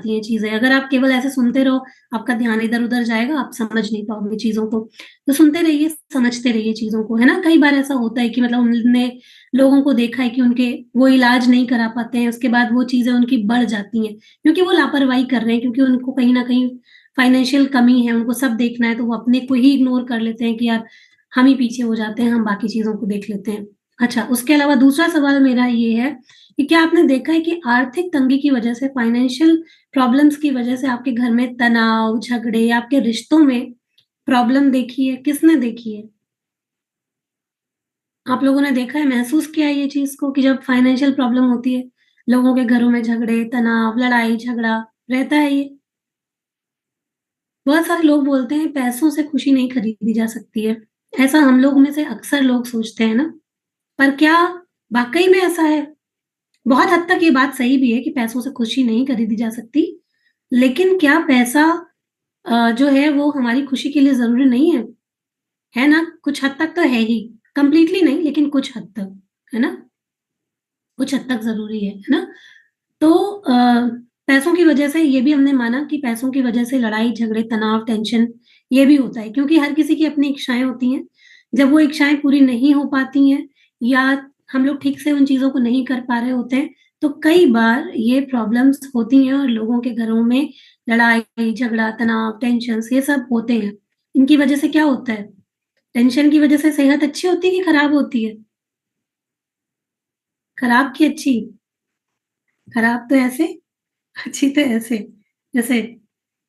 जाती हैं चीज़ें। अगर आप केवल ऐसे सुनते रहो, आपका ध्यान इधर-उधर जाएगा, आप समझ नहीं पाओगे चीज़ों को। तो सुनते रहिए, समझते रहिए चीज़ों को, है ना? कई बार ऐसा होता है कि मतलब हमने लोगों को देखा है कि उनके वो इलाज नहीं करा पाते हैं, उसके बाद वो चीज़ें उनकी बढ़ जाती हैं, क्योंकि वो लापरवाही कर रहे हैं, क्योंकि उनको कहीं न कहीं फाइनेंशियल कमी है, उनको सब देखना है, तो वो अपने को ही इग्नोर कर लेते हैं कि यार हम ही पीछे हो जाते हैं, हम बाकी चीज़ों को देख लेते हैं। अच्छा, उसके अलावा दूसरा सवाल मेरा ये है कि क्या आपने देखा है कि आर्थिक तंगी की वजह से, फाइनेंशियल प्रॉब्लम्स की वजह से आपके घर में तनाव, झगड़े, आपके रिश्तों में प्रॉब्लम देखी है? किसने देखी है? आप लोगों ने देखा है, महसूस किया है ये चीज़ को कि जब फाइनेंशियल प्रॉब्लम होती है, लोगों के घरों में झगड़े, तनाव, लड़ाई-झगड़ा रहता है ये? बहुत सारे लोग बोलते हैं पैसों से खुशी नहीं खरीदी जा सकती है। ऐसा हम लोग में से अक्सर लोग सोचते हैं ना, पर क्या वाक़ई में ऐसा है? बहुत हद तक ये बात सही भी है कि पैसों से खुशी नहीं खरीदी जा सकती, लेकिन क्या पैसा जो है वो हमारी खुशी के लिए ज़रूरी नहीं है? है ना? कुछ हद तक तो है ही, कंप्लीटली नहीं लेकिन कुछ हद तक, है ना? कुछ हद तक ज़रूरी है ना? तो पैसों की वजह से ये भी हमने माना कि पैसों की वजह से लड़ाई, झगड़े, तनाव, टेंशन ये भी होता है, क्योंकि हर किसी की अपनी इच्छाएँ होती हैं। जब वो इच्छाएँ पूरी नहीं हो पाती हैं या हम लोग ठीक से उन चीज़ों को नहीं कर पा रहे होते हैं, तो कई बार ये प्रॉब्लम्स होती हैं और लोगों के घरों में लड़ाई, झगड़ा, तनाव, टेंशन्स ये सब होते हैं। इनकी वजह से क्या होता है? टेंशन की वजह से सेहत अच्छी होती है कि खराब होती है? खराब की अच्छी? खराब तो ऐसे, अच्छी तो ऐसे। जैसे,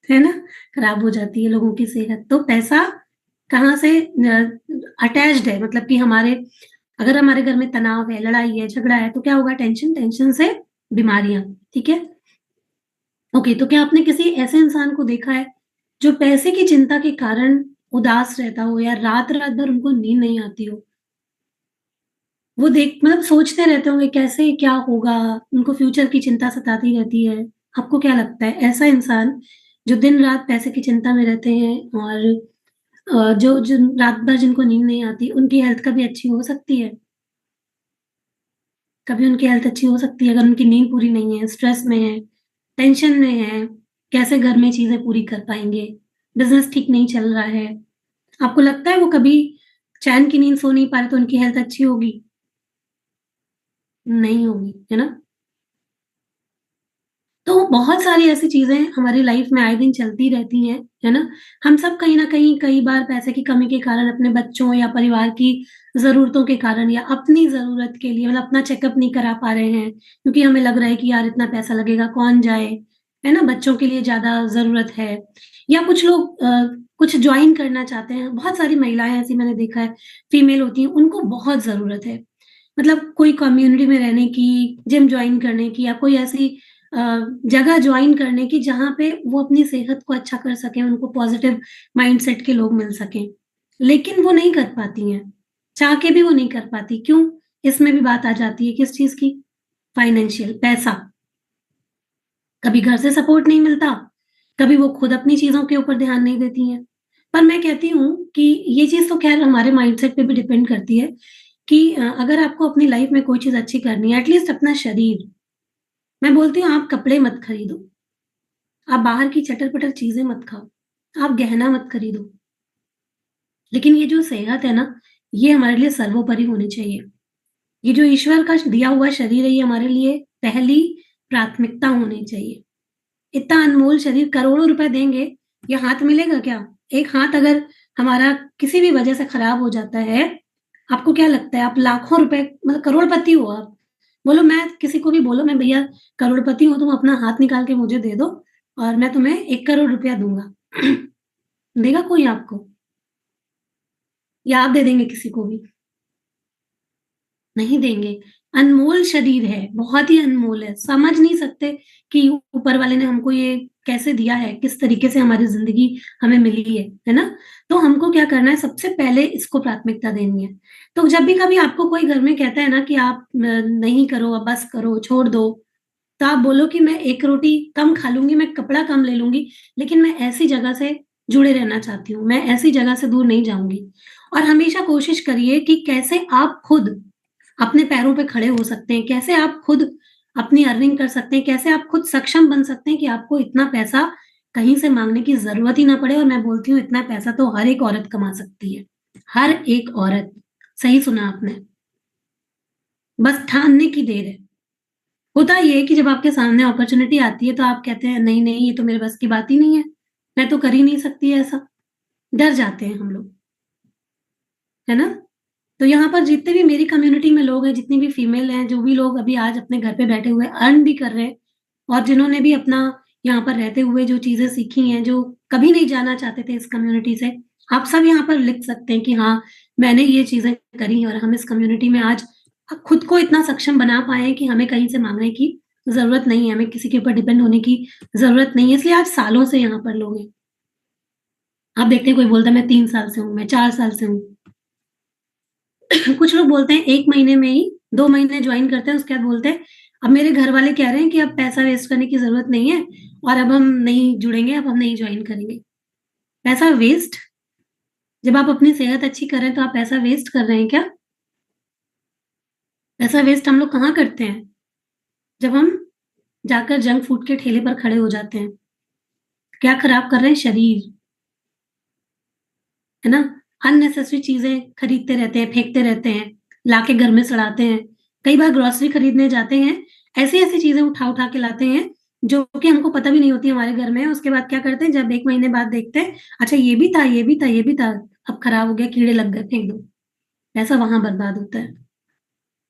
है ना? खराब हो जाती है लोगों की सेहत। तो पैसा कहाँ से अटैच्ड है, मतलब कि हमारे अगर हमारे घर में तनाव है, लड़ाई है, झगड़ा है, तो क्या होगा? टेंशन, टेंशन से बीमारियाँ, ठीक है? ओके, तो क्या आपने किसी ऐसे इंसान को देखा है, जो पैसे की चिंता के कारण उदास रहता हो या रात-रात भर उनको नींद नहीं आती हो? वो देख मतलब सोचते रहते होंगे कैसे क्या होगा? उनको फ्यूचर की चिंता सताती रहती है। आपको क्या लगता है ऐसा इंसान जो दिन-रात पैसे की चिंता में रहते हैं और जो जिन रात भर जिनको नींद नहीं आती, उनकी हेल्थ कभी अच्छी हो सकती है? कभी उनकी हेल्थ अच्छी हो सकती है अगर उनकी नींद पूरी नहीं है, स्ट्रेस में है, टेंशन में है, कैसे घर में चीज़ें पूरी कर पाएँगे? बिज़नेस ठीक नहीं चल रहा है। आपको लगता है वो कभी चैन की नींद सो नहीं पा रहे तो उनकी हेल्थ अच्छी होगी? नहीं होगी, है ना? तो बहुत सारी ऐसी चीज़ें हमारी लाइफ में आए दिन चलती रहती हैं, है ना? हम सब कहीं न कहीं कई बार पैसे की कमी के कारण अपने बच्चों या परिवार की ज़रूरतों के कारण या अपनी ज़रूरत के लिए मतलब अपना चेकअप नहीं करा पा रहे हैं, क्योंकि हमें लग रहा है कि यार इतना पैसा लगेगा, कौन जाए? है ना? बच्चों के लिए ज़्यादा ज़रूरत है या कुछ लोग कुछ जॉइन करना चाहते हैं। बहुत सारी महिलाएँ ऐसी मैंने देखा है, फीमेल होती हैं, उनको बहुत ज़रूरत है। मतलब कोई कम्युनिटी में रहने की, जिम जॉइन करने की या कोई ऐसी अ, जगह जॉइन करने की जहाँ पे वो अपनी सेहत को अच्छा कर सकें, उनको पॉज़िटिव माइंडसेट के लोग मिल सकें। लेकिन वो नहीं कर पाती हैं, चाह के भी वो नहीं कर पाती, क्यों? इसमें भी बात आ जाती है किस चीज़ की? फाइनेंशियल, पैसा। कभी घर से सपोर्ट नहीं मिलता, कभी वो खुद अपनी चीज़ों के ऊपर ध्यान नहीं देती हैं। पर मैं कहती हूँ कि ये चीज़ तो ख़ैर हमारे माइंडसेट पे भी डिपेंड करती है कि अगर आपको अपनी लाइफ़ में कोई चीज़ अच्छी करनी है, एटलीस्ट अपना शरीर, मैं बोलती हूँ आप कपड़े मत खरीदो, आप बाहर की चटर-पटर चीज़ें मत खाओ, आप गहना मत खरीदो। लेकिन ये जो सेहत है ना, ये हमारे लिए सर्वोपरि होनी चाहिए। ये जो ईश्वर का दिया हुआ शरीर है, ये हमारे लिए पहली प्राथमिकता होनी चाहिए। इतना अनमोल शरीर करोड़ों रुपए देंगे, ये हाथ मिलेगा क्या? एक हाथ अगर हमारा किसी भी वजह से खराब हो जाता है, आपको क्या लगता है आप लाखों रुपए मतलब करोड़पति हो आप। बोलो मैं किसी को भी बोलो मैं भैया करोड़पति हूँ, तुम अपना हाथ निकाल के मुझे दे दो और मैं तुम्हें 1 करोड़ रुपया दूँगा। देगा कोई आपको? या आप दे देंगे किसी को भी? नहीं देंगे। अनमोल शरीर है, बहुत ही अनमोल है, समझ नहीं सकते कि ऊपर वाले ने हमको ये कैसे दिया है, किस तरीके से हमारी ज़िंदगी हमें मिली है ना? तो हमको क्या करना है, सबसे पहले इसको प्राथमिकता देनी है। तो जब भी कभी आपको कोई घर में कहता है ना कि आप नहीं करो, अब बस करो, छोड़ दो, तो आप बोलो कि मैं 1 रोटी कम खा लूँगी, मैं कपड़ा कम ले लूँगी, लेकिन मैं ऐसी जगह से जुड़े रहना चाहती हूँ, मैं ऐसी जगह से दूर नहीं जाऊँगी। और हमेशा कोशिश करिए कि कैसे आप खुद अपने पैरों पे खड़े हो सकते हैं, कैसे आप खुद अपनी अर्निंग कर सकते हैं, कैसे आप खुद सक्षम बन सकते हैं कि आपको इतना पैसा कहीं से माँगने की ज़रूरत ही ना पड़े और मैं बोलती हूँ इतना पैसा तो हर एक औरत कमा सकती है। हर एक औरत, सही सुना आपने, बस ठानने की देर है। होता ये है कि जब आपके सामने अपॉर्च्युनिटी आती है तो आप कहते हैं नहीं, नहीं ये तो मेरे बस की बात ही नहीं है, मैं तो कर ही नहीं सकती ऐसा, डर जाते हैं हम लोग, है ना? तो यहाँ पर जितने भी मेरी कम्युनिटी में लोग हैं, जितनी भी फीमेल हैं, जो भी लोग अभी आज अपने घर पे बैठे हुए अर्न भी कर रहे हैं और जिन्होंने भी अपना यहाँ पर रहते हुए जो चीज़ें सीखी हैं, जो कभी नहीं जाना चाहते थे इस कम्युनिटी से, आप सब यहाँ पर लिख सकते हैं कि हाँ, मैंने ये चीज़ें करी और हम इस कम्युनिटी में आज खुद को इतना सक्षम बना पाए हैं कि हमें कहीं से माँगने की ज़रूरत नहीं है, हमें किसी के ऊपर डिपेंड होने की ज़रूरत नहीं है, इसलिए आज सालों से यहाँ पर लोग हैं। आप देखते हैं कोई बोलता है मैं 3 साल से हूँ, मैं 4 साल से हूँ। कुछ लोग बोलते हैं 1 महीने में ही 2 महीने जॉइन करते हैं, उसके बाद बोलते हैं, अब मेरे घर वाले कह रहे हैं कि अब पैसा वेस्ट करने की ज़रूरत नहीं है और अब हम नहीं जुड़ेंगे, अब हम नहीं जॉइन करेंगे। पैसा वेस्ट? जब आप अपनी सेहत अच्छी कर रहे हैं, तो आप पैसा वेस्ट कर रहे हैं क्या? पैसा वेस्ट हम लोग कहाँ करते हैं? जब हम जाकर जंक फूड के ठेले पर खड़े हो जाते हैं। क्या खराब कर रहे हैं? शरीर, है ना? अननेसेसरी चीज़ें खरीदते रहते हैं, फेंकते रहते हैं, लाके घर में सड़ाते हैं। कई बार ग्रोसरी खरीदने जाते हैं, ऐसी-ऐसी चीज़ें उठा-उठा के लाते हैं, जो कि हमको पता भी नहीं होती हमारे घर में है। उसके बाद क्या करते हैं, जब 1 महीने बाद देखते हैं, अच्छा ये भी था, ये भी था, ये भी था, अब खराब हो गया, कीड़े लग गए, फेंक दो। पैसा वहाँ बर्बाद होता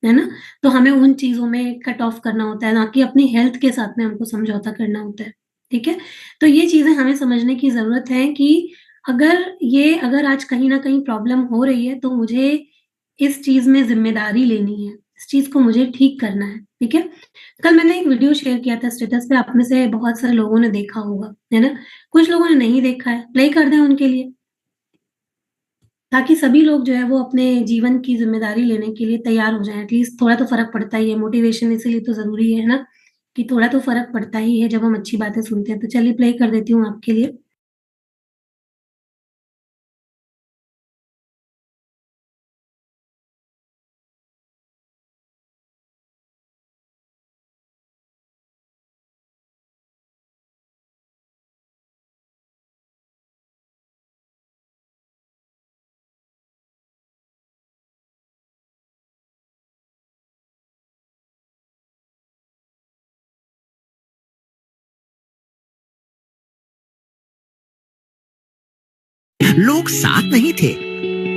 है ना? तो हमें उन चीज़ों में कट ऑफ करना होता है, ना कि अपनी हेल्थ के साथ में हमको समझौता करना होता है, ठीक है? तो ये चीज़ें हमें समझने की ज़रूरत है कि अगर आज कहीं न कहीं प्रॉब्लम हो रही है, तो मुझे इस चीज़ में ज़िम्मेदारी लेनी है, इस चीज़ को मुझे ठीक करना है, ठीक है? कल मैंने एक वीडियो शेयर किया था स्टेटस पे, आप में से बहुत सारे लोगों ने देखा होगा, है ना? कुछ लोगों ने नहीं देखा है, प्ले कर दें उनके लिए। ताकि सभी लोग जो है वो अपने जीवन की ज़िम्मेदारी लेने के लिए तैयार हो जाएँ। एटलीस्ट थोड़ा तो फ़र्क पड़ता ही है, मोटिवेशन इसीलिए तो ज़रूरी है ना? कि थोड़ा तो फ़र्क पड़ता ही है जब हम अच्छी बातें सुनते हैं। तो चलिए प्ले कर देती हूँ आपके लिए। लोग साथ नहीं थे,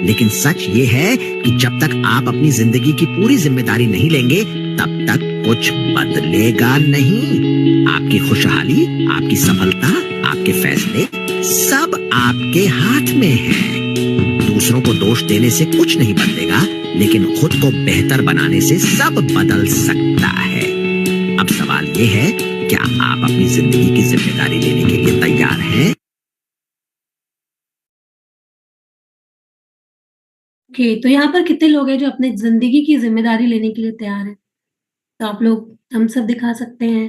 लेकिन सच ये है कि जब तक आप अपनी जिंदगी की पूरी जिम्मेदारी नहीं लेंगे, तब तक कुछ बदलेगा नहीं। आपकी खुशहाली, आपकी सफलता, आपके फैसले सब आपके हाथ में है। दूसरों को दोष देने से कुछ नहीं बदलेगा, लेकिन खुद को बेहतर बनाने से सब बदल सकता है। अब सवाल ये है, क्या आप अपनी जिंदगी की जिम्मेदारी लेने के लिए तैयार हैं? ओके, तो यहाँ पर कितने लोग हैं जो अपनी ज़िंदगी की ज़िम्मेदारी लेने के लिए तैयार हैं? तो आप लोग थम्स अप दिखा सकते हैं,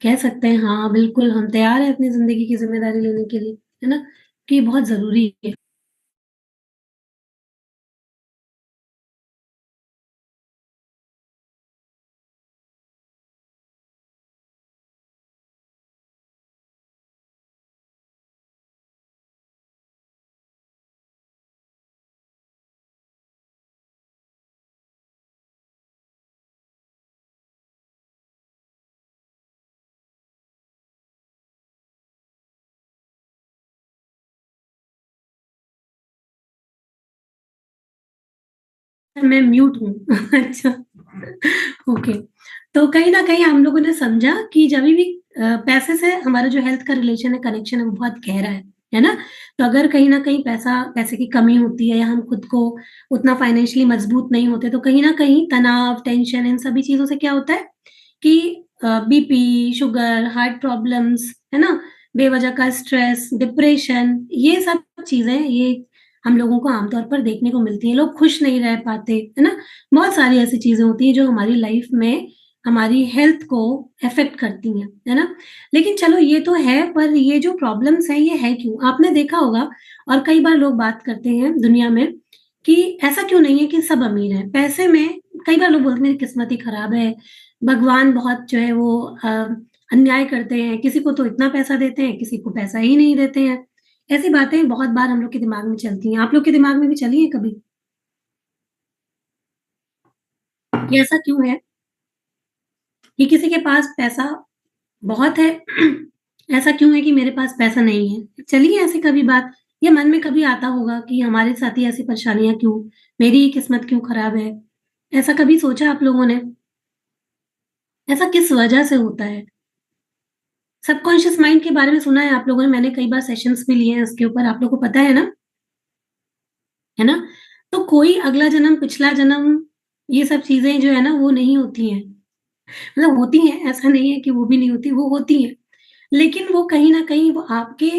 कह सकते हैं हाँ, बिल्कुल हम तैयार हैं अपनी ज़िंदगी की ज़िम्मेदारी लेने के लिए, है ना? कि ये बहुत ज़रूरी है। मैं म्यूट हूँ। अच्छा, ओके। तो कहीं न कहीं हम लोगों ने समझा कि जभी भी पैसे से हमारा जो हेल्थ का रिलेशन है, कनेक्शन है, वो बहुत गहरा है ना? तो अगर कहीं न कहीं पैसे की कमी होती है या हम खुद को उतना फाइनेंशियली मजबूत नहीं होते, तो कहीं न कहीं तनाव, टेंशन इन सभी चीज़ों से क्या होता है कि बीपी, शुगर, हार्ट प्रॉब्लम्स, है ना? बेवजह का स्ट्रेस, डिप्रेशन, ये सब चीज़ें ये हम लोगों को आमतौर पर देखने को मिलती हैं। लोग खुश नहीं रह पाते, है ना? बहुत सारी ऐसी चीज़ें होती हैं जो हमारी लाइफ में हमारी हेल्थ को अफ़ेक्ट करती हैं, है ना? लेकिन चलो ये तो है, पर ये जो प्रॉब्लम्स हैं ये है क्यों? आपने देखा होगा और कई बार लोग बात करते हैं दुनिया में कि ऐसा क्यों नहीं है कि सब अमीर हैं? पैसे में कई बार लोग बोलते हैं मेरी किस्मत ही खराब है, भगवान बहुत जो है वो अन्याय करते हैं, किसी को तो इतना पैसा देते हैं, किसी को पैसा ही नहीं देते हैं। ऐसी बातें बहुत बार हम लोग के दिमाग में चलती हैं। आप लोग के दिमाग में भी चली हैं कभी? ये ऐसा क्यों है कि किसी के पास पैसा बहुत है, ऐसा क्यों है कि मेरे पास पैसा नहीं है? चली है ऐसी कभी बात? या मन में कभी आता होगा कि हमारे साथ ही ऐसी परेशानियाँ क्यों? मेरी ही किस्मत क्यों खराब है? ऐसा कभी सोचा आप लोगों ने? ऐसा किस वजह से होता है? सबकॉन्शियस माइंड के बारे में सुना है आप लोगों ने, मैंने कई बार सेशंस भी लिए हैं इसके ऊपर, आप लोगों को पता है ना? है ना? तो कोई अगला जन्म, पिछला जन्म, ये सब चीज़ें जो है ना वो नहीं होती हैं। मतलब होती हैं, ऐसा नहीं है कि वो भी नहीं होती, वो होती हैं। लेकिन वो कहीं न कहीं वो आपके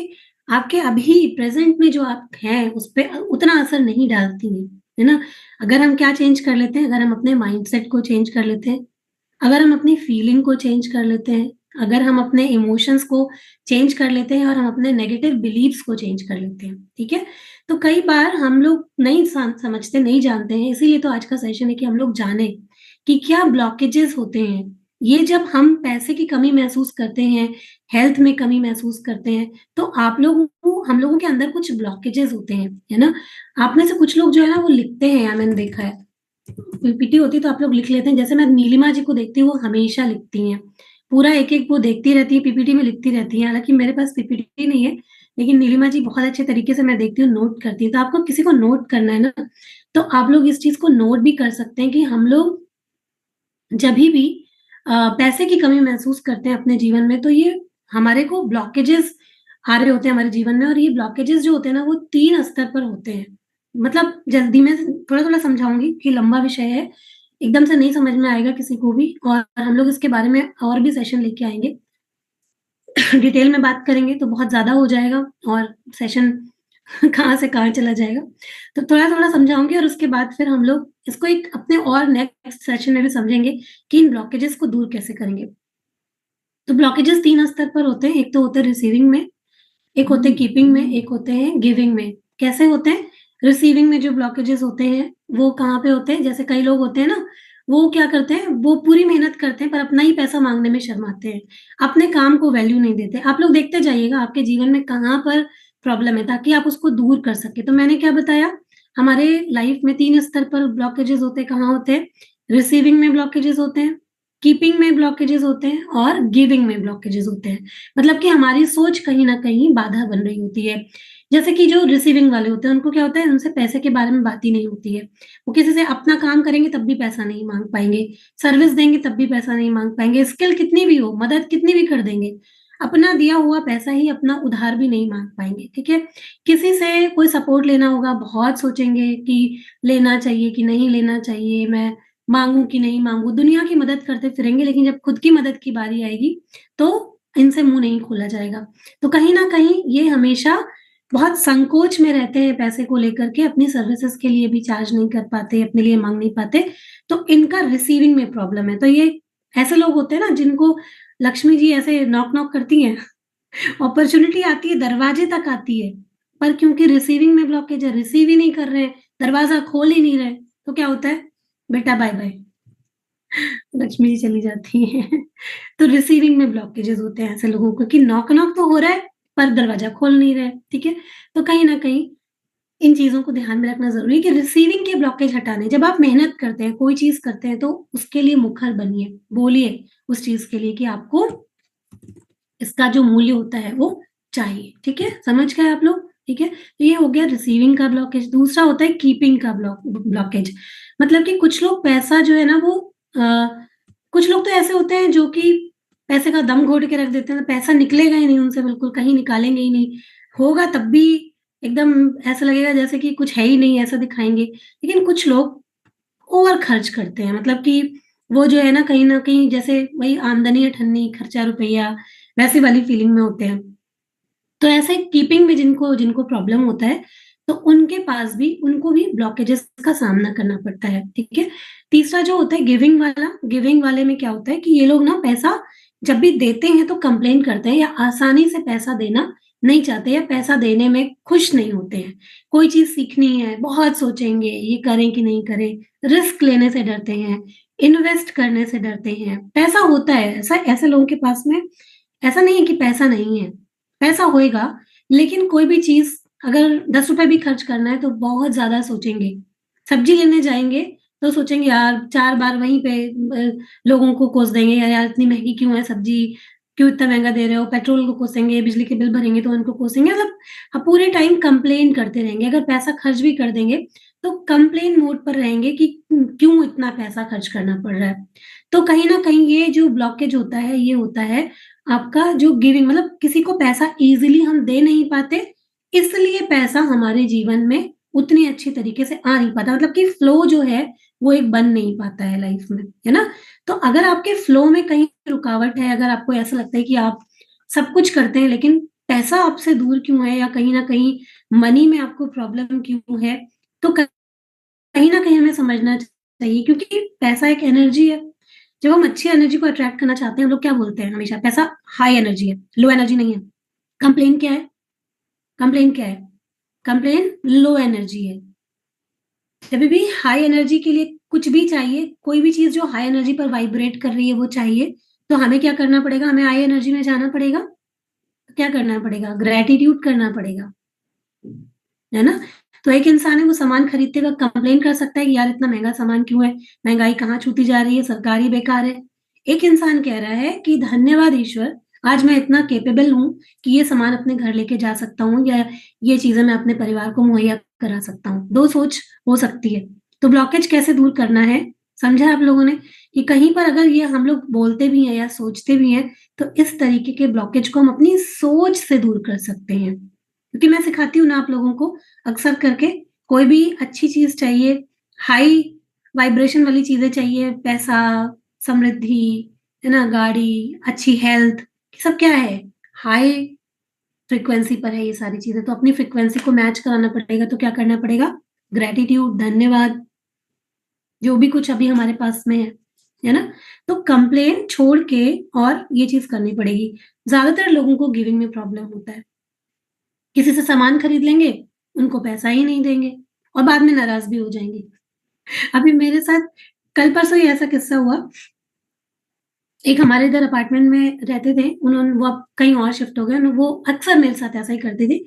आपके अभी प्रेज़ेंट में जो आप हैं, उस पे उतना असर नहीं डालती हैं, है ना? अगर हम क्या चेंज कर लेते हैं, अगर हम अपने माइंडसेट को चेंज कर लेते हैं, अगर हम अपनी फीलिंग को चेंज कर लेते हैं, अगर हम अपने इमोशंस को चेंज कर लेते हैं और हम अपने नेगेटिव बिलीफ्स को चेंज कर लेते हैं, ठीक है? तो कई बार हम लोग नहीं समझते, नहीं जानते हैं, इसीलिए तो आज का सेशन है कि हम लोग जानें कि क्या ब्लॉकेजेज़ होते हैं। ये जब हम पैसे की कमी महसूस करते हैं, हेल्थ में कमी महसूस करते हैं, तो आप लोगों को हम लोगों के अंदर कुछ ब्लॉकेजेज़ होते हैं, है ना? आप में से कुछ लोग जो है ना वो लिखते हैं, मैंने देखा है। पीपीटी होती है तो आप लोग लिख लेते हैं। जैसे मैं नीलिमा जी को देखती हूँ, वो हमेशा लिखती हैं। पूरा एक-एक वो देखती रहती है, पीपीटी में लिखती रहती हैं। हालाँकि मेरे पास पीपीटी नहीं है, लेकिन नीलिमा जी बहुत अच्छे तरीके से मैं देखती हूँ, नोट करती हैं। तो आपको किसी को नोट करना है ना, तो आप लोग इस चीज़ को नोट भी कर सकते हैं कि हम लोग जभी भी पैसे की कमी महसूस करते हैं अपने जीवन में, तो ये हमारे को ब्लॉकेजेज़ आ रहे होते हैं हमारे जीवन में और ये ब्लॉकेजेज़ जो होते हैं ना, वो 3 स्तर पर होते हैं। मतलब जल्दी में थोड़ा-थोड़ा समझाऊँगी कि लंबा विषय है, एकदम से नहीं समझ में आएगा किसी को भी और हम लोग इसके बारे में और भी सेशन लेके आएँगे। डिटेल में बात करेंगे तो बहुत ज़्यादा हो जाएगा और सेशन कहाँ से कहाँ चला जाएगा। तो थोड़ा-थोड़ा समझाऊँगी और उसके बाद फिर हम लोग इसको एक अपने और नेक्स्ट सेशन में भी समझेंगे कि इन ब्लॉकेजेज़ को दूर कैसे करेंगे। तो ब्लॉकेजेज़ 3 स्तर पर होते हैं, एक तो होते हैं रिसीविंग में, एक होते हैं कीपिंग में, एक होते हैं गिविंग में। कैसे होते हैं? रिसीविंग में जो ब्लॉकेजेज़ होते हैं, वो कहाँ पे होते हैं? जैसे कई लोग होते हैं ना, वो क्या करते हैं, वो पूरी मेहनत करते हैं पर अपना ही पैसा माँगने में शर्माते हैं। अपने काम को वैल्यू नहीं देते। आप लोग देखते जाइएगा आपके जीवन में कहाँ पर प्रॉब्लम है ताकि आप उसको दूर कर सकें। तो मैंने क्या बताया, हमारे लाइफ में 3 स्तर पर ब्लॉकेजेज़ होते हैं, कहाँ होते हैं? रिसीविंग में ब्लॉकेजेज़ होते हैं, कीपिंग में ब्लॉकेजेज़ होते हैं और गिविंग में ब्लॉकेजेज़ होते हैं। मतलब कि हमारी सोच कहीं न कहीं बाधा बन रही होती है। जैसे कि जो रिसीविंग वाले होते हैं, उनको क्या होता है, उनसे पैसे के बारे में बात ही नहीं होती है। वो किसी से अपना काम करेंगे तब भी पैसा नहीं माँग पाएँगे, सर्विस देंगे तब भी पैसा नहीं माँग पाएँगे, स्किल कितनी भी हो, मदद कितनी भी कर देंगे, अपना दिया हुआ पैसा ही अपना उधार भी नहीं माँग पाएँगे, ठीक है? किसी से कोई सपोर्ट लेना होगा, बहुत सोचेंगे कि लेना चाहिए कि नहीं लेना चाहिए, मैं माँगूँ कि नहीं माँगूँ, दुनिया की मदद करते फिरेंगे, लेकिन जब खुद की मदद की बारी आएगी, तो इनसे मुँह नहीं खोला जाएगा। तो कहीं न कहीं ये हमेशा बहुत संकोच में रहते हैं पैसे को लेकर के, अपनी सर्विसेज़ के लिए भी चार्ज नहीं कर पाते, अपने लिए माँग नहीं पाते, तो इनका रिसीविंग में प्रॉब्लम है। तो ये ऐसे लोग होते हैं ना जिनको लक्ष्मी जी ऐसे नॉक-नॉक करती हैं, अपॉर्च्युनिटी आती है, दरवाजे तक आती है, पर क्योंकि रिसीविंग में ब्लॉकेज है, रिसीव ही नहीं कर रहे हैं, दरवाज़ा खोल ही नहीं रहे, तो क्या होता है? बेटा बाय-बाय, लक्ष्मी जी चली जाती हैं। तो रिसीविंग में ब्लॉकेजेज़ होते हैं ऐसे लोगों को कि नॉक-नॉक तो हो रहा है, पर दरवाज़ा खोल नहीं रहे, ठीक है? तो कहीं न कहीं इन चीज़ों को ध्यान में रखना ज़रूरी है कि रिसीविंग के ब्लॉकेज हटाने जब आप मेहनत करते हैं, कोई चीज़ करते हैं, तो उसके लिए मुखर बनिए, बोलिए उस चीज़ के लिए कि आपको इसका जो मूल्य होता है वो चाहिए, ठीक है? समझ गए आप लोग? ठीक है? तो ये हो गया रिसीविंग का ब्लॉकेज, दूसरा होता है कीपिंग का ब्लॉकेज। मतलब कि कुछ लोग पैसा जो है ना वो कुछ लोग तो ऐसे होते हैं जो कि पैसे का दम घोट के रख देते हैं, पैसा निकलेगा ही नहीं उनसे बिल्कुल, कहीं निकालेंगे ही नहीं। होगा तब भी एकदम ऐसा लगेगा जैसे कि कुछ है ही नहीं, ऐसा दिखाएँगे। लेकिन कुछ लोग ओवर खर्च करते हैं, मतलब कि वो जो है ना कहीं न कहीं जैसे वही आमदनी अठन्नी, खर्चा रुपया, वैसी वाली फीलिंग में होते हैं। तो ऐसे कीपिंग में जिनको जिनको प्रॉब्लम होता है, तो उनके पास भी उनको भी ब्लॉकेजेस का सामना करना पड़ता है, ठीक है? तीसरा जो होता है गिविंग वाला, गिविंग वाले में क्या होता है कि ये लोग ना पैसा जब भी देते हैं तो कंप्लेन करते हैं या आसानी से पैसा देना नहीं चाहते या पैसा देने में खुश नहीं होते हैं। कोई चीज़ सीखनी है, बहुत सोचेंगे, ये करें कि नहीं करें, रिस्क लेने से डरते हैं, इन्वेस्ट करने से डरते हैं। पैसा होता है, ऐसा ऐसे लोगों के पास में ऐसा नहीं है कि पैसा नहीं है, पैसा होएगा, लेकिन कोई भी चीज़ अगर ₹10 भी खर्च करना है तो बहुत ज़्यादा सोचेंगे। सब्ज़ी लेने जाएँगे तो सोचेंगे यार 4 बार वहीं पे लोगों को कोस देंगे, "यार यार इतनी महँगी क्यों है सब्ज़ी? क्यों इतना महँगा दे रहे हो?" पेट्रोल को कोसेंगे, बिजली के बिल भरेंगे तो उनको कोसेंगे, मतलब पूरे टाइम कंप्लेन करते रहेंगे। अगर पैसा खर्च भी कर देंगे तो कंप्लेन मोड पर रहेंगे कि क्यों इतना पैसा खर्च करना पड़ रहा है। तो कहीं न कहीं ये जो ब्लॉकेज होता है, ये होता है आपका जो गिविंग, मतलब किसी को पैसा ईज़िली हम दे नहीं पाते, इसलिए पैसा हमारे जीवन में उतनी अच्छी तरीके से आ नहीं पाता, मतलब कि फ्लो जो है, वो एक बन नहीं पाता है लाइफ़ में, है ना? तो अगर आपके फ्लो में कहीं रुकावट है, अगर आपको ऐसा लगता है कि आप सब कुछ करते हैं लेकिन पैसा आपसे दूर क्यों है या कहीं न कहीं मनी में आपको प्रॉब्लम क्यों है, तो कहीं न कहीं हमें समझना चाहिए, क्योंकि पैसा एक एनर्जी है। जब हम अच्छी एनर्जी को अट्रैक्ट करना चाहते हैं, हम लोग क्या बोलते हैं हमेशा, पैसा हाई एनर्जी है, लो एनर्जी नहीं है। कंप्लेन क्या है? कंप्लेन क्या है? कंप्लेन लो एनर्जी है। जभी भी हाई एनर्जी के लिए कुछ भी चाहिए, कोई भी चीज़ जो हाई एनर्जी पर वाइब्रेट कर रही है वो चाहिए, तो हमें क्या करना पड़ेगा? हमें हाई एनर्जी में जाना पड़ेगा। क्या करना पड़ेगा? ग्रैटिट्यूड करना पड़ेगा। है ना? तो एक इंसान है वो सामान खरीदते वक़्त कंप्लेन कर सकता है कि यार इतना महँगा सामान क्यों है? महँगाई कहाँ छूती जा रही है? सरकार ही बेकार है। एक इंसान कह रहा है कि धन्यवाद ईश्वर, आज मैं इतना कैपेबल हूँ कि ये सामान अपने घर लेके जा सकता हूँ या ये चीज़ें मैं अपने परिवार को मुहैया करा सकता हूँ। 2 सोच हो सकती है। तो ब्लॉकेज कैसे दूर करना है? समझा आप लोगों ने? कि कहीं पर अगर ये हम लोग बोलते भी हैं या सोचते भी हैं, तो इस तरीके के ब्लॉकेज को हम अपनी सोच से दूर कर सकते हैं। क्योंकि मैं सिखाती हूँ ना आप लोगों को अक्सर करके, कोई भी अच्छी चीज़ चाहिए, हाई वाइब्रेशन वाली चीज़ें चाहिए, पैसा, समृद्धि, है ना? गाड़ी, अच्छी हेल्थ, ये सब क्या है? हाई फ्रीक्वेंसी पर है ये सारी चीज़ें, तो अपनी फ्रीक्वेंसी को मैच कराना पड़ेगा, तो क्या करना पड़ेगा? ग्रैटिट्यूड, धन्यवाद, जो भी कुछ अभी हमारे पास में है ना? तो कंप्लेन छोड़ के और ये चीज़ करनी पड़ेगी। ज़्यादातर लोगों को गिविंग में प्रॉब्लम होता है। किसी से सामान खरीद लेंगे, उनको पैसा ही नहीं देंगे और बाद में नाराज़ भी हो जाएँगे। अभी मेरे साथ कल-परसों ही ऐसा किस्सा हुआ, एक हमारे इधर अपार्टमेंट में रहते थे, वो अब कहीं और शिफ्ट हो गए, वो अक्सर मेरे साथ ऐसा ही करती थी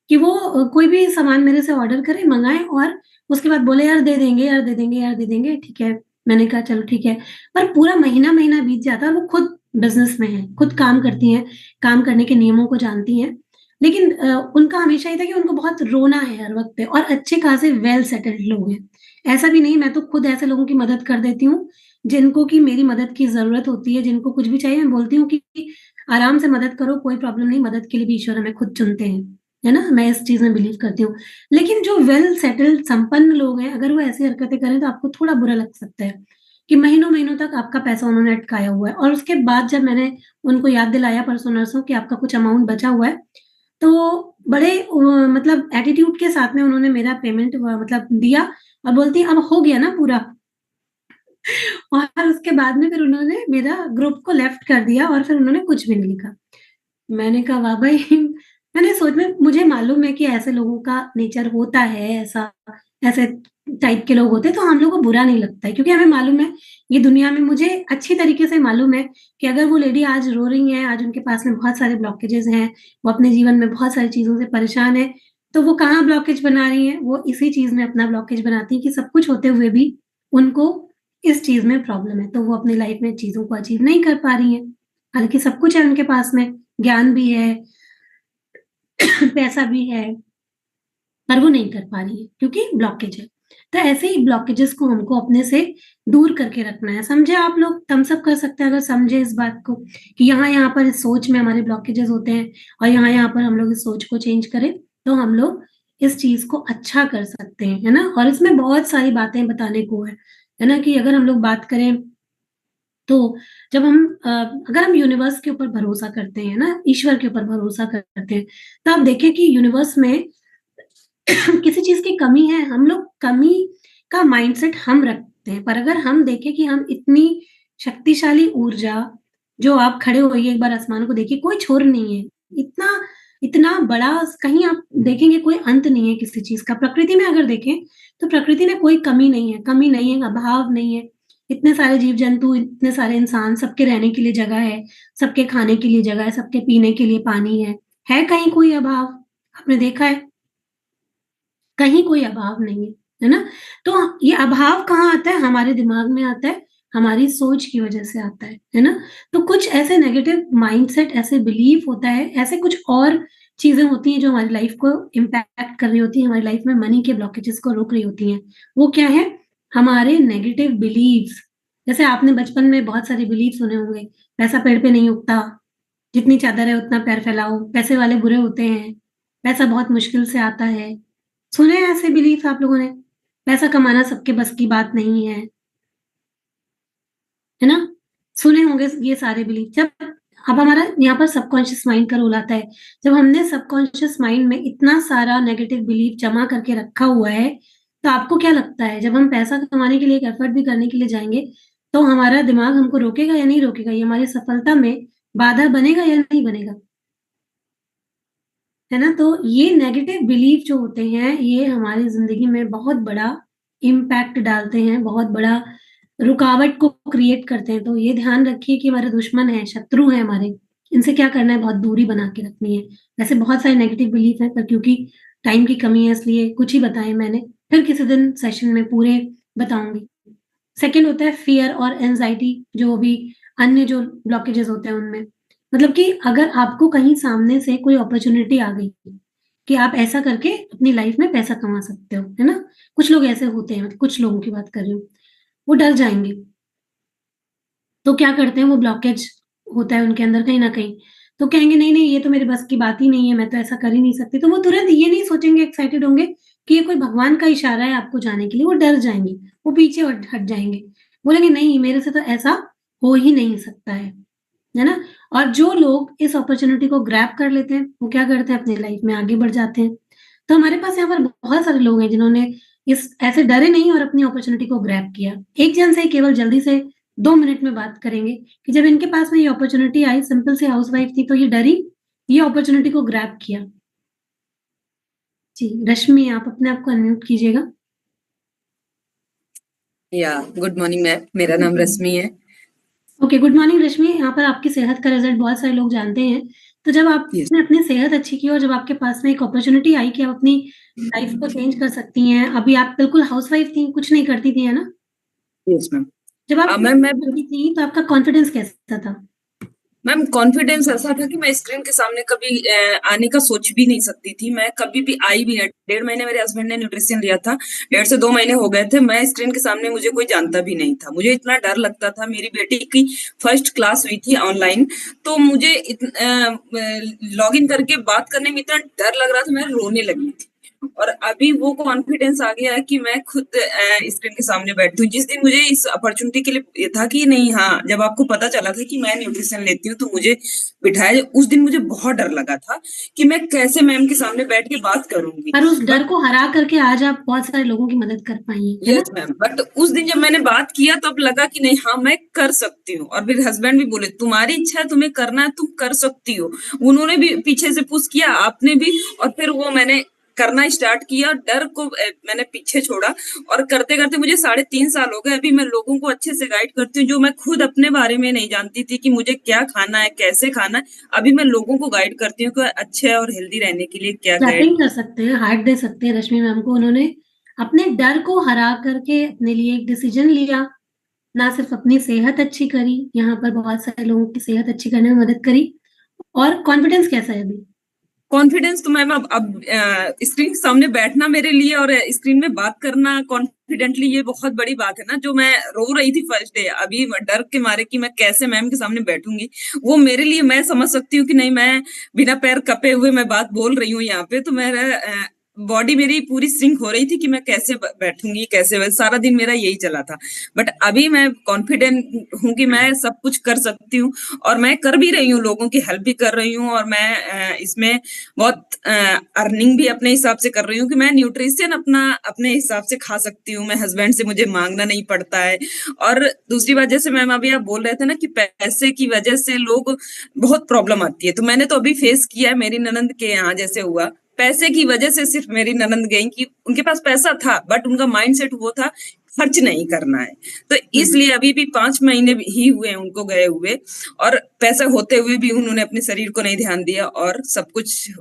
कि वो कोई भी सामान मेरे से ऑर्डर करे, मँगाए और उसके बाद बोले, "यार दे देंगे, यार दे देंगे, यार दे देंगे।" ठीक है, मैंने कहा चलो ठीक है। पर पूरा महीना-महीना बीत जाता है, वो खुद बिज़नेस में हैं, खुद काम करती हैं, काम करने के नियमों को जानती हैं। लेकिन उनका हमेशा ये था कि उनको बहुत रोना है हर वक़्त पे और अच्छे खासे वेल सेटल्ड लोग हैं। ऐसा भी नहीं, मैं तो खुद ऐसे लोगों की मदद कर देती हूँ जिनको कि मेरी मदद की ज़रूरत होती है, जिनको कुछ भी चाहिए मैं बोलती हूँ कि आराम से मदद करो, कोई प्रॉब्लम नहीं, मदद के लिए भी ईश्वर हमें खुद चुनते हैं। है ना? मैं इस चीज़ में बिलीव करती हूँ। लेकिन जो वेल सेटल्ड संपन्न लोग हैं, अगर वो ऐसी हरकतें करें तो आपको थोड़ा बुरा लग सकता है, कि महीनों-महीनों तक आपका पैसा उन्होंने अटकाया हुआ है और उसके बाद जब मैंने उनको याद दिलाया परसों-नरसों कि आपका कुछ अमाउंट बचा हुआ है, तो बड़े मतलब एटीट्यूड के साथ में उन्होंने मेरा पेमेंट मतलब दिया और बोलती हैं, "अब हो गया ना पूरा?" और उसके बाद में फिर उन्होंने मेरा ग्रुप को लेफ्ट कर दिया और फिर उन्होंने कुछ भी नहीं लिखा। मैंने कहा वाह भाई मैंने सोच में मुझे मालूम है कि ऐसे लोगों का नेचर होता है, ऐसे टाइप के लोग होते हैं, तो हम लोग को बुरा नहीं लगता है क्योंकि हमें मालूम है, ये दुनिया में मुझे अच्छी तरीके से मालूम है कि अगर वो लेडी आज रो रही हैं, आज उनके पास में बहुत सारे ब्लॉकेजेज़ हैं, वो अपने जीवन में बहुत सारी चीज़ों से परेशान हैं, तो वो कहाँ ब्लॉकेज बना रही हैं, वो इसी चीज़ में अपना ब्लॉकेज बनाती हैं कि सब कुछ होते हुए भी उनको इस चीज़ में प्रॉब्लम है, तो वो अपनी लाइफ में चीज़ों को अचीव नहीं कर पा रही हैं। हालाँकि सब कुछ है उनके पास में, ज्ञान भी है, पैसा भी है, पर वो नहीं कर पा रही है क्योंकि ब्लॉकेज है। तो ऐसे ही ब्लॉकेजेस को हमको अपने से दूर करके रखना है। समझे आप लोग? थम्स अप कर सकते हैं अगर समझे इस बात को कि यहाँ-यहाँ पर इस सोच में हमारे ब्लॉकेजेस होते हैं और यहाँ-यहाँ पर हम लोग इस सोच को चेंज करें, तो हम लोग इस चीज़ को अच्छा कर सकते हैं, है ना? और इसमें बहुत सारी बातें बताने को है ना? कि अगर हम लोग बात करें तो जब अगर हम यूनिवर्स के ऊपर भरोसा करते हैं ना, ईश्वर के ऊपर भरोसा करते हैं, तो आप देखें कि यूनिवर्स में किसी चीज़ की कमी है, हम लोग कमी का माइंडसेट हम रखते हैं, पर अगर हम देखें कि हम इतनी शक्तिशाली ऊर्जा, जो आप खड़े होइए एक बार आसमान को देखिए, कोई छोर नहीं है। इतना इतना बड़ा कहीं आप देखेंगे कोई अंत नहीं है किसी चीज़ का। प्रकृति में अगर देखें, तो प्रकृति में कोई कमी नहीं है, अभाव नहीं है। इतने सारे जीव-जंतु, इतने सारे इंसान, सबके रहने के लिए जगह है, सबके खाने के लिए जगह है, सबके पीने के लिए पानी है। है कहीं कोई अभाव? आपने देखा है? कहीं कोई अभाव नहीं है ना? तो ये अभाव कहाँ आता है? हमारे दिमाग में आता है, हमारी सोच की वजह से आता है ना? तो कुछ ऐसे नेगेटिव माइंडसेट, ऐसे बिलीफ होता है, ऐसे कुछ और चीज़ें होती हैं जो हमारी लाइफ़ को इम्पैक्ट कर रही होती हैं, हमारी लाइफ़ में मनी के ब्लॉकेजेस को रोक रही होती हैं। वो क्या है? हमारे नेगेटिव बिलीव्स। जैसे आपने बचपन में बहुत सारे बिलीफ सुने होंगे, पैसा पेड़ पे नहीं उगता, जितनी चादर है उतना पैर फैलाओ, पैसे वाले बुरे होते हैं, पैसा बहुत मुश्किल से आता है। सुने हैं ऐसे बिलीफ आप लोगों ने? पैसा कमाना सबके बस की बात नहीं है ना? सुने होंगे ये सारे बिलीफ। जब अब हमारा यहाँ पर सबकॉन्शियस माइंड का रोल आता है। जब हमने सबकॉन्शियस माइंड में इतना सारा नेगेटिव बिलीफ जमा करके रखा हुआ है, तो आपको क्या लगता है जब हम पैसा कमाने के लिए एक एफर्ट भी करने के लिए जाएँगे, तो हमारा दिमाग हमको रोकेगा या नहीं रोकेगा? ये हमारी सफलता में बाधा बनेगा या नहीं बनेगा? है ना? तो ये नेगेटिव बिलीफ जो होते हैं, ये हमारी ज़िंदगी में बहुत बड़ा इम्पैक्ट डालते हैं, बहुत बड़ा रुकावट को क्रिएट करते हैं। तो ये ध्यान रखिए कि हमारे दुश्मन हैं, शत्रु हैं हमारे, इनसे क्या करना है, बहुत दूरी बना के रखनी है। वैसे बहुत सारे नेगेटिव बिलीफ हैं, पर क्योंकि टाइम की कमी है इसलिए कुछ ही बताए मैंने। फिर किसी दिन सेशन में पूरे बताऊँगी। सेकंड होता है फ़ियर और एंग्ज़ायटी, जो भी अन्य जो ब्लॉकेजेज़ होते हैं उनमें। मतलब कि अगर आपको कहीं सामने से कोई अपॉर्च्युनिटी आ गई, कि आप ऐसा करके अपनी लाइफ़ में पैसा कमा सकते हो, है ना? कुछ लोग ऐसे होते हैं, मतलब कुछ लोगों की बात कर रही हूँ, वो डर जाएँगे। तो क्या करते हैं, वो ब्लॉकेज होता है उनके अंदर कहीं न कहीं। तो कहेंगे नहीं, नहीं ये तो मेरे बस की बात ही नहीं है, मैं तो ऐसा कर ही नहीं सकती। तो वो तुरंत ये नहीं सोचेंगे, एक्साइटेड होंगे कि ये कोई भगवान का इशारा है आपको जाने के लिए, वो डर जाएँगे, वो पीछे हट हट जाएँगे। बोलेंगे नहीं मेरे से तो ऐसा हो ही नहीं सकता है ना? और जो लोग इस अपॉर्च्युनिटी को ग्रैब कर लेते हैं, वो क्या करते हैं अपनी लाइफ़ में आगे बढ़ जाते हैं। तो हमारे पास यहाँ पर बहुत सारे लोग हैं जिन्होंने इस ऐसे डरे नहीं और अपनी अपॉर्च्युनिटी को ग्रैब किया। एक जन से ही केवल जल्दी से 2 मिनट में बात करेंगे कि जब इनके पास में ये अपॉर्च्युनिटी आई, सिंपल सी हाउसवाइफ थी तो ये डरी, ये अपॉर्च्युनिटी को ग्रैब किया। जी, रश्मि आप अपने आप को अनम्यूट कीजिएगा। या गुड मॉर्निंग मैम, मेरा नाम रश्मि है। ओके, गुड मॉर्निंग रश्मि। यहाँ पर आपकी सेहत का रिज़ल्ट बहुत सारे लोग जानते हैं। तो जब यस आपने अपनी सेहत अच्छी की और जब आपके पास में एक अपॉर्च्युनिटी आई कि आप अपनी लाइफ़ को चेंज कर सकती हैं, अभी आप बिल्कुल हाउसवाइफ थी, कुछ नहीं करती थी, है ना? Yes ma'am. जब आप कुछ मैम मैं नहीं करती थी, तो आपका कॉन्फिडेंस कैसा था? मैम कॉन्फिडेंस ऐसा था कि मैं स्क्रीन के सामने कभी आने का सोच भी नहीं सकती थी। मैं कभी भी आई भी नहीं। 1.5 महीने मेरे हस्बैंड ने न्यूट्रिशन लिया था, 1.5 से 2 महीने हो गए थे। मैं स्क्रीन के सामने, मुझे कोई जानता भी नहीं था। मुझे इतना डर लगता था। मेरी बेटी की फर्स्ट क्लास हुई थी ऑनलाइन, तो मुझे लॉग इन करके बात करने में इतना डर लग रहा था, मैं रोने लगी थी। और अभी वो कॉन्फिडेंस आ गया है कि मैं खुद स्क्रीन के सामने बैठती हूँ। जिस दिन मुझे इस अपॉर्चुनिटी के लिए ये था कि नहीं, हाँ, जब आपको पता चला था कि मैं न्यूट्रिशन लेती हूँ तो मुझे बिठाया, उस दिन मुझे बहुत डर लगा था कि मैं कैसे मैम के सामने बैठ के बात करूंगी। पर उस डर बट को हरा करके आज आप बहुत सारे लोगों की मदद कर पाई हैं, है ना? यस मैम, बट उस दिन जब मैंने बात किया तब लगा कि नहीं, हाँ मैं कर सकती हूँ। और मेरे हस्बैंड भी बोले तुम्हारी इच्छा है, तुम्हें करना है, तुम कर सकती हो। उन्होंने भी पीछे से पुश किया, आपने भी। और फिर वो मैंने करना स्टार्ट किया, डर को मैंने पीछे छोड़ा। और करते करते मुझे 3.5 साल हो गए। अभी मैं लोगों को अच्छे से गाइड करती हूँ, जो मैं खुद अपने बारे में नहीं जानती थी कि मुझे क्या खाना है, कैसे खाना है। अभी मैं लोगों को गाइड करती हूँ कि अच्छे और हेल्दी रहने के लिए क्या गाइड। क्लैपिंग कर सकते हैं, हार्ट दे सकते हैं रश्मि मैम को। उन्होंने अपने डर को हरा करके अपने लिए एक डिसीजन लिया, ना सिर्फ अपनी सेहत अच्छी करी, यहाँ पर बहुत सारे लोगों की सेहत अच्छी करने में मदद करी। और कॉन्फिडेंस कैसा है अभी? कॉन्फिडेंस तो मैम अब स्क्रीन के सामने बैठना मेरे लिए और स्क्रीन में बात करना कॉन्फिडेंटली, ये बहुत बड़ी बात है ना। जो मैं रो रही थी फर्स्ट डे, अभी डर के मारे कि मैं कैसे मैम के सामने बैठूंगी, वो मेरे लिए, मैं समझ सकती हूँ कि नहीं, मैं बिना पैर कपे हुए मैं बात बोल रही हूँ यहाँ पे, तो मेरा बॉडी मेरी पूरी सिंक हो रही थी कि मैं कैसे बैठूंगी, कैसे। सारा दिन मेरा यही चला था। बट अभी मैं कॉन्फिडेंट हूँ कि मैं सब कुछ कर सकती हूँ। और मैं कर भी रही हूँ, लोगों की हेल्प भी कर रही हूँ। और मैं इसमें बहुत अर्निंग भी अपने हिसाब से कर रही हूँ कि मैं न्यूट्रिशन अपना अपने हिसाब से खा सकती हूँ। मैं हस्बैंड से मुझे मांगना नहीं पड़ता है। और दूसरी बात, जैसे मैम अभी आप बोल रहे थे ना कि पैसे की वजह से लोग बहुत प्रॉब्लम आती है, तो मैंने तो अभी फेस किया है। मेरी ननंद के यहाँ जैसे हुआ, पैसे की वजह से सिर्फ मेरी ननंद गई कि उनके पास पैसा था, बट उनका माइंडसेट वो था खर्च नहीं करना है। तो हुँ, इसलिए अभी भी 5 महीने ही हुए हैं उनको गए हुए, और पैसा होते हुए भी उन्होंने अपने शरीर को नहीं ध्यान दिया और सब कुछ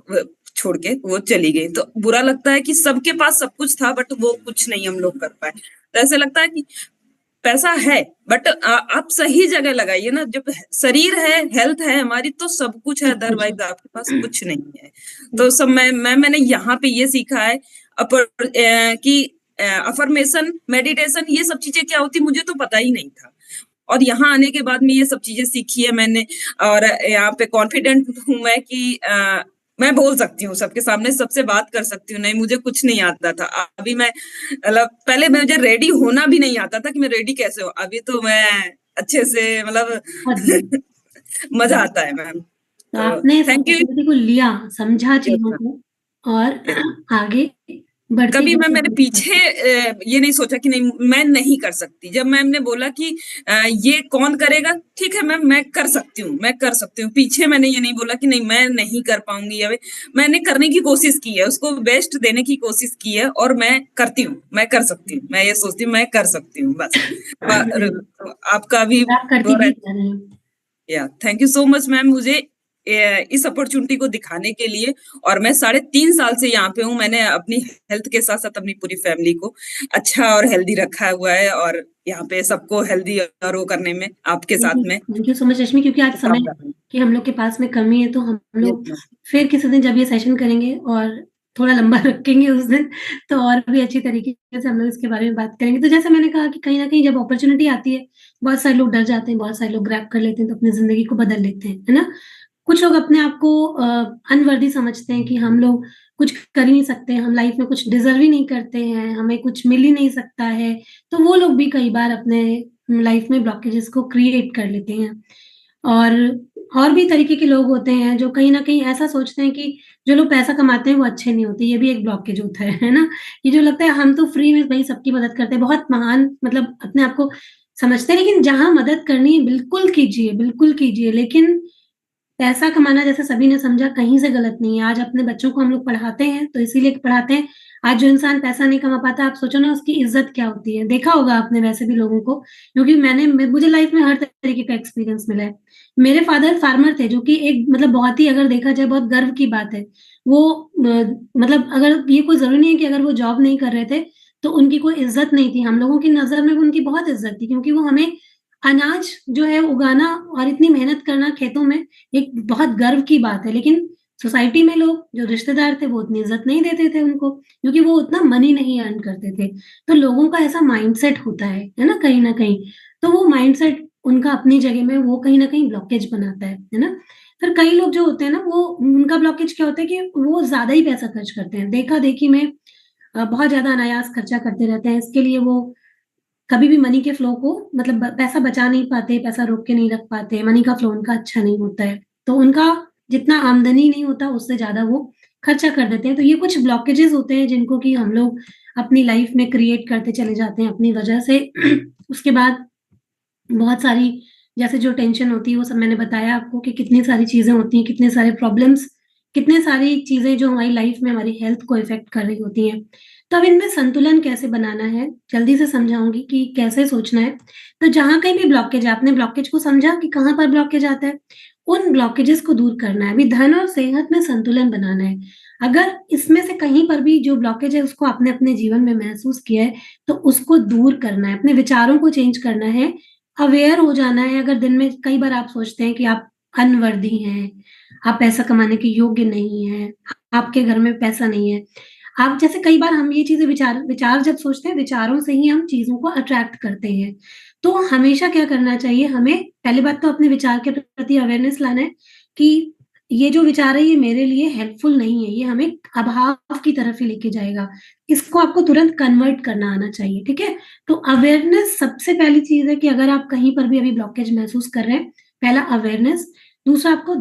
छोड़ के वो चली गई। तो बुरा लगता है कि सबके पास सब कुछ था बट वो कुछ नहीं हम लोग कर पाए। तो ऐसा लगता है कि पैसा है बट आप सही जगह लगाइए ना। जब शरीर है, हेल्थ है हमारी, तो सब कुछ है, सब कुछ है। अदरवाइज आपके पास कुछ नहीं है। तो सब मैंने यहाँ पे ये सीखा है कि अफर्मेशन, मेडिटेशन, ये सब चीजें क्या होती मुझे तो पता ही नहीं था, और यहाँ आने के बाद में ये सब चीजें सीखी है मैंने। और यहाँ पे कॉन्फिडेंट हूँ मैं कि मैं बोल सकती हूँ सबके सामने, सबसे बात कर सकती हूँ। नहीं, मुझे कुछ नहीं आता था। अभी मैं मतलब पहले मुझे रेडी होना भी नहीं आता था कि मैं रेडी कैसे हूँ। अभी तो मैं अच्छे से मतलब बहुत बढ़िया। मजा आता है मैम। तो तो आपने इस थैंक यू। अपॉर्च्युनिटी को लिया, समझा चीज़ों को और आगे बढ़ते कभी गए मैं मेरे अपने पीछे पास। ये नहीं सोचा कि नहीं मैं नहीं कर सकती। जब मैम ने बोला कि ये कौन करेगा, ठीक है मैम मैं कर सकती हूँ, मैं कर सकती हूँ। पीछे मैंने ये नहीं बोला कि नहीं मैं नहीं कर पाऊंगी। या मैंने करने की कोशिश की है, उसको बेस्ट देने की कोशिश की है, और मैं करती हूँ, मैं कर सकती हूँ। मैं ये सोचती हूँ मैं कर सकती हूँ बस। बढ़िया, आपका भी आप करती भी जा रहे हैं। या thank you so much ma'am, मुझे इस अपॉर्चुनिटी को दिखाने के लिए। और मैं 3.5 साल से यहाँ पे हूँ। मैंने अपनी हेल्थ के साथ साथ अपनी पूरी फैमिली को अच्छा और हेल्दी रखा हुआ है, और यहाँ पे सबको हेल्दी और वो करने में आपके साथ में थैंक यू सो मच रश्मि, क्योंकि आज काम समय कर रही हूँ। की हम लोग के पास में कमी है, तो हम Yes, लोग ma'am. फिर किसी दिन जब ये सेशन करेंगे और थोड़ा लंबा रखेंगे उस दिन, तो और भी अच्छी तरीके से हम लोग इसके बारे में बात करेंगे। तो जैसे मैंने कहा कि कहीं न कहीं जब अपॉर्च्युनिटी आती है, बहुत सारे लोग डर जाते हैं, बहुत सारे लोग ग्रैब कर लेते हैं, तो अपनी ज़िंदगी को बदल लेते हैं, है ना? कुछ लोग अपने आप को अनवर्दी समझते हैं कि हम लोग कुछ कर ही नहीं सकते, हम लाइफ में कुछ डिज़र्व ही नहीं करते हैं, हमें कुछ मिल ही नहीं सकता है, तो वो लोग भी कई बार अपने लाइफ में ब्लॉकेजेस को क्रिएट कर लेते हैं। और भी तरीके के लोग होते हैं जो कहीं न कहीं ऐसा सोचते हैं कि जो लोग पैसा कमाते हैं वो अच्छे नहीं होते, ये भी एक ब्लॉकेज होता है ना? ये जो लगता है हम तो फ्री में भई सबकी मदद करते हैं, बहुत महान मतलब अपने आप को समझते हैं, लेकिन जहाँ मदद करनी है बिल्कुल कीजिए, लेकिन पैसा कमाना जैसे सभी ने समझा कहीं से गलत नहीं है। आज अपने बच्चों को हम लोग पढ़ाते हैं, तो इसीलिए पढ़ाते हैं। आज जो इंसान पैसा नहीं कमा पाता, आप सोचो ना उसकी इज़्ज़त क्या होती है। देखा होगा आपने वैसे भी लोगों को, क्योंकि मुझे लाइफ़ में हर तरीके का एक्सपीरियंस मिला है। मेरे फादर फार्मर थे, जो कि एक मतलब बहुत ही अगर देखा जाए बहुत गर्व की बात है। वो मतलब अगर ये कोई ज़रूरी नहीं है कि अगर वो जॉब नहीं कर रहे थे, तो उनकी कोई इज़्ज़त नहीं थी। हम लोगों की नज़र में उनकी बहुत इज़्ज़त थी, क्योंकि वो हमें अनाज जो है उगाना और इतनी मेहनत करना खेतों में एक बहुत गर्व की बात है, लेकिन सोसाइटी में लोग जो रिश्तेदार थे वो उतनी इज़्ज़त नहीं देते थे उनको, क्योंकि वो उतना मनी नहीं अर्न करते थे। तो लोगों का ऐसा माइंडसेट होता है ना? कहीं न कहीं। तो वो माइंडसेट उनका अपनी जगह में वो कहीं न कहीं ब्लॉकेज बनाता है ना? फिर कई लोग जो होते हैं ना वो उनका ब्लॉकेज क्या होता है कि वो ज़्यादा ही पैसा खर्च करते हैं। देखा-देखी में बहुत ज़्यादा अनायास खर्चा करते रहते हैं। इसके लिए वो कभी भी मनी के फ्लो को मतलब पैसा बचा नहीं पाते, पैसा रोक के नहीं रख पाते, मनी का फ्लो उनका अच्छा नहीं होता है। तो उनका जितना आमदनी नहीं होता, उससे ज़्यादा वो खर्चा कर देते हैं। तो ये कुछ ब्लॉकेजेज़ होते हैं जिनको कि हम लोग अपनी लाइफ़ में क्रिएट करते चले जाते हैं अपनी वजह से। उसके बाद बहुत सारी जैसे जो टेंशन होती है, वो सब मैंने बताया आपको कि कितनी सारी चीज़ें होती हैं, कितने सारे प्रॉब्लम्स, कितने सारी चीज़ें जो हमारी लाइफ़ में हमारी हेल्थ को इफ़ेक्ट कर रही होती हैं। तो अब इनमें संतुलन कैसे बनाना है, जल्दी से समझाऊँगी कि कैसे सोचना है। तो जहाँ कहीं भी ब्लॉकेज है, आपने ब्लॉकेज को समझा कि कहाँ पर ब्लॉकेज आता है, उन ब्लॉकेजेज़ को दूर करना है। अभी धन और सेहत में संतुलन बनाना है। अगर इसमें से कहीं पर भी जो ब्लॉकेज है, उसको आपने अपने जीवन में महसूस किया है, तो उसको दूर करना है, अपने विचारों को चेंज करना है, अवेयर हो जाना है। अगर दिन में कई बार आप सोचते हैं कि आप अनवर्दी हैं, आप पैसा कमाने के योग्य नहीं हैं, आपके घर में पैसा नहीं है। आप जैसे कई बार हम ये चीज़ें विचार विचार जब सोचते हैं, विचारों से ही हम चीज़ों को अट्रैक्ट करते हैं। तो हमेशा क्या करना चाहिए हमें, पहली बात तो अपने विचार के प्रति अवेयरनेस लाना है कि ये जो विचार है ये मेरे लिए हेल्पफुल नहीं है, ये हमें अभाव की तरफ ही लेके जाएगा। इसको आपको तुरंत कन्वर्ट करना आना चाहिए, ठीक है? तो अवेयरनेस सबसे पहली चीज़ है कि अगर आप कहीं पर भी अभी ब्लॉकेज महसूस कर रहे हैं, पहला अवेयरनेस, दूसरा आपको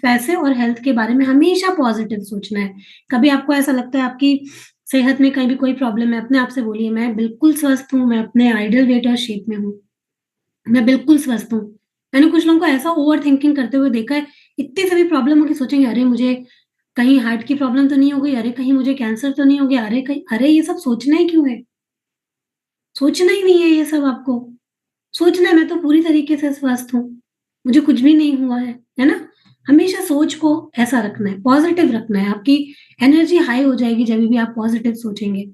पैसे और हेल्थ के बारे में हमेशा पॉज़िटिव सोचना है। कभी आपको ऐसा लगता है आपकी सेहत में कहीं भी कोई प्रॉब्लम है, अपने आप से बोलिए मैं बिल्कुल स्वस्थ हूँ, मैं अपने आइडियल वेट और शेप में हूँ। मैं बिल्कुल स्वस्थ हूँ। मैंने कुछ लोगों को ऐसा ओवरथिंकिंग करते हुए देखा है, इतनी सारी प्रॉब्लम होगी सोचेंगे अरे मुझे कहीं हार्ट की प्रॉब्लम तो नहीं हो गई, अरे कहीं मुझे कैंसर तो नहीं हो गया, अरे ये सब सोचना ही क्यों है? सोचना ही नहीं है ये सब आपको। सोचना है मैं तो पूरी तरीके से स्वस्थ हूँ, मुझे कुछ भी नहीं हुआ है ना? हमेशा सोच को ऐसा रखना है, पॉज़िटिव रखना है, आपकी एनर्जी हाई हो जाएगी जभी भी आप पॉज़िटिव सोचेंगे।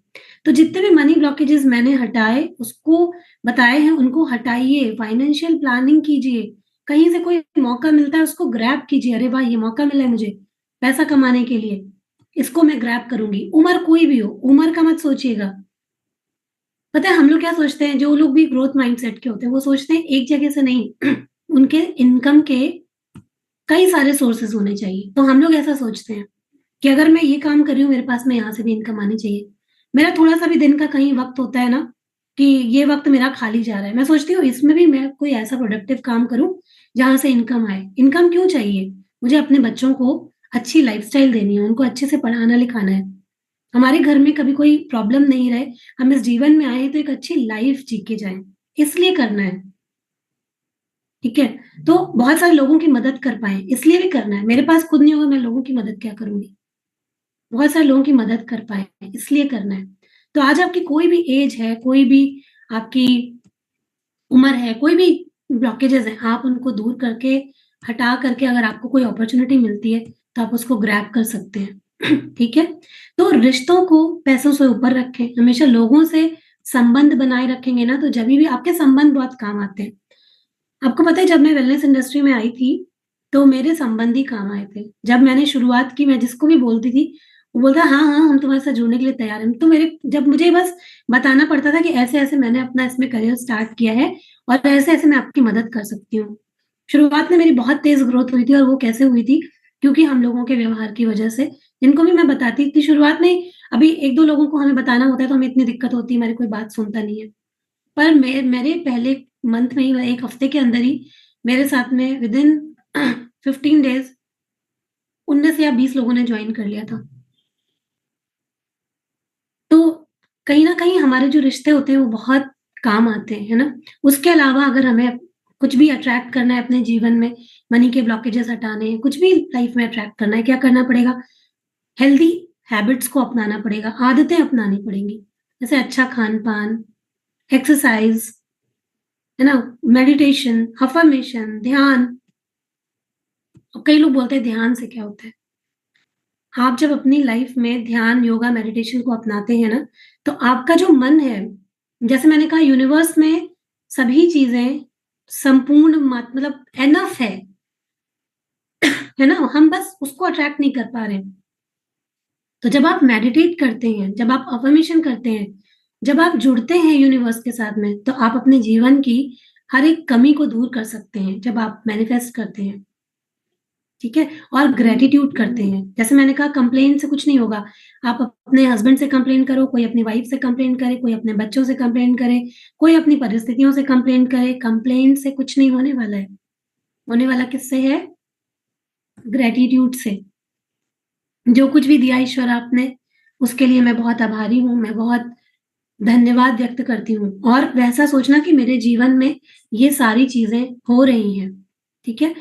तो जितने भी मनी ब्लॉकेजेज़ मैंने हटाए, उसको बताए हैं, उनको हटाइए, फाइनेंशियल प्लानिंग कीजिए, कहीं से कोई मौका मिलता है उसको ग्रैब कीजिए, अरे वाह! ये मौका मिला है मुझे, पैसा कमाने के लिए, इसको मैं ग्रैब करूँगी। उम्र कोई भी हो, उम्र का मत सोचिएगा। पता है हम लोग क्या सोचते हैं, जो लोग भी ग्रोथ माइंडसेट के होते हैं, वो सोचते हैं एक जगह से नहीं, उनके इनकम के कई सारे सोर्सेज़ होने चाहिए। तो हम लोग ऐसा सोचते हैं कि अगर मैं ये काम कर रही हूँ, मेरे पास में यहाँ से भी इनकम आनी चाहिए। मेरा थोड़ा-सा भी दिन का कहीं वक़्त होता है ना, कि ये वक़्त मेरा खाली जा रहा है, मैं सोचती हूँ इसमें भी मैं कोई ऐसा प्रोडक्टिव काम करूँ, जहाँ से इनकम आए। इनकम क्यों चाहिए? मुझे अपने बच्चों को अच्छी लाइफ़स्टाइल देनी है, उनको अच्छे से पढ़ाना-लिखाना है। हमारे घर में कभी कोई प्रॉब्लम नहीं रहे, हम इस जीवन में आए हैं तो एक अच्छी लाइफ़ जी के जाएँ, इसलिए करना है, ठीक है? तो बहुत सारे लोगों की मदद कर पाएँ, इसलिए भी करना है। मेरे पास खुद नहीं होगा, मैं लोगों की मदद क्या करूँगी? बहुत सारे लोगों की मदद कर पाएँ, इसलिए करना है। तो आज आपकी कोई भी ऐज है, कोई भी आपकी उम्र है, कोई भी ब्लॉकेजेज़ हैं, आप उनको दूर करके, हटा करके अगर आपको कोई अपॉर्च्युनिटी मिलती है, तो आप उसको ग्रैब कर सकते हैं। ठीक है? तो रिश्तों को पैसों से ऊपर रखें, हमेशा लोगों से संबंध बनाए रखेंगे ना, तो जभी भी आपके संबंध बहुत काम आते हैं। आपको पता है जब मैं वेलनेस इंडस्ट्री में आई थी, तो मेरे संबंधी काम आए थे। जब मैंने शुरुआत की, मैं जिसको भी बोलती थी, वो बोलता, "हाँ, हाँ, हम तुम्हारे साथ जुड़ने के लिए तैयार हैं।" तो मेरे जब मुझे बस बताना पड़ता था कि ऐसे-ऐसे मैंने अपना इसमें करियर स्टार्ट किया है और ऐसे-ऐसे मैं आपकी मदद कर सकती हूँ। शुरुआत में मेरी बहुत तेज़ ग्रोथ हुई थी और वो कैसे हुई थी? क्योंकि हम लोगों के व्यवहार की वजह से, जिनको भी मैं बताती थी शुरुआत में, अभी 1-2 लोगों को हमें बताना होता है, तो हमें इतनी दिक्कत होती है, हमारी कोई बात सुनता नहीं है। पर मेरे पहले मंथ में ही 1 हफ्ते के अंदर ही मेरे साथ में विदिन 15 डेज़ 19 या 20 लोगों ने जॉइन कर लिया था। तो कहीं न कहीं हमारे जो रिश्ते होते हैं वो बहुत काम आते हैं, है ना? उसके अलावा अगर हमें कुछ भी अट्रैक्ट करना है अपने जीवन में, मनी के ब्लॉकेजेस हटाने हैं, कुछ भी लाइफ में अट्रैक्ट करना है, क्या करना पड़ेगा? हेल्दी हैबिट्स को अपनाना पड़ेगा, आदतें अपनानी पड़ेंगी। जैसे अच्छा खान-पान, एक्सरसाइज़, है ना? मेडिटेशन, अफ़र्मेशन, ध्यान। और कई लोग बोलते हैं ध्यान से क्या होता है? आप जब अपनी लाइफ में ध्यान, योगा, मेडिटेशन को अपनाते हैं ना, तो आपका जो मन है, जैसे मैंने कहा यूनिवर्स में सभी चीज़ें संपूर्ण मतलब इनफ है ना? हम बस उसको अट्रैक्ट नहीं कर पा रहे हैं। तो जब आप मेडिटेट करते हैं, जब आप अफ़र्मेशन करते हैं, जब आप जुड़ते हैं यूनिवर्स के साथ में, तो आप अपने जीवन की हर एक कमी को दूर कर सकते हैं, जब आप मैनिफेस्ट करते हैं। ठीक है? और ग्रैटिट्यूड करते हैं। जैसे मैंने कहा कंप्लेन से कुछ नहीं होगा। आप अपने हस्बैंड से कंप्लेन करो, कोई अपनी वाइफ से कंप्लेन करे, कोई अपने बच्चों से कंप्लेन करे, कोई अपनी परिस्थितियों से कंप्लेन करे, कंप्लेन से कुछ नहीं होने वाला है। होने वाला किससे है? ग्रैटिट्यूड से। जो कुछ भी दिया ईश्वर आपने, उसके लिए मैं बहुत आभारी हूँ, मैं बहुत धन्यवाद व्यक्त करती हूँ और वैसा सोचना कि मेरे जीवन में ये सारी चीज़ें हो रही हैं। ठीक है?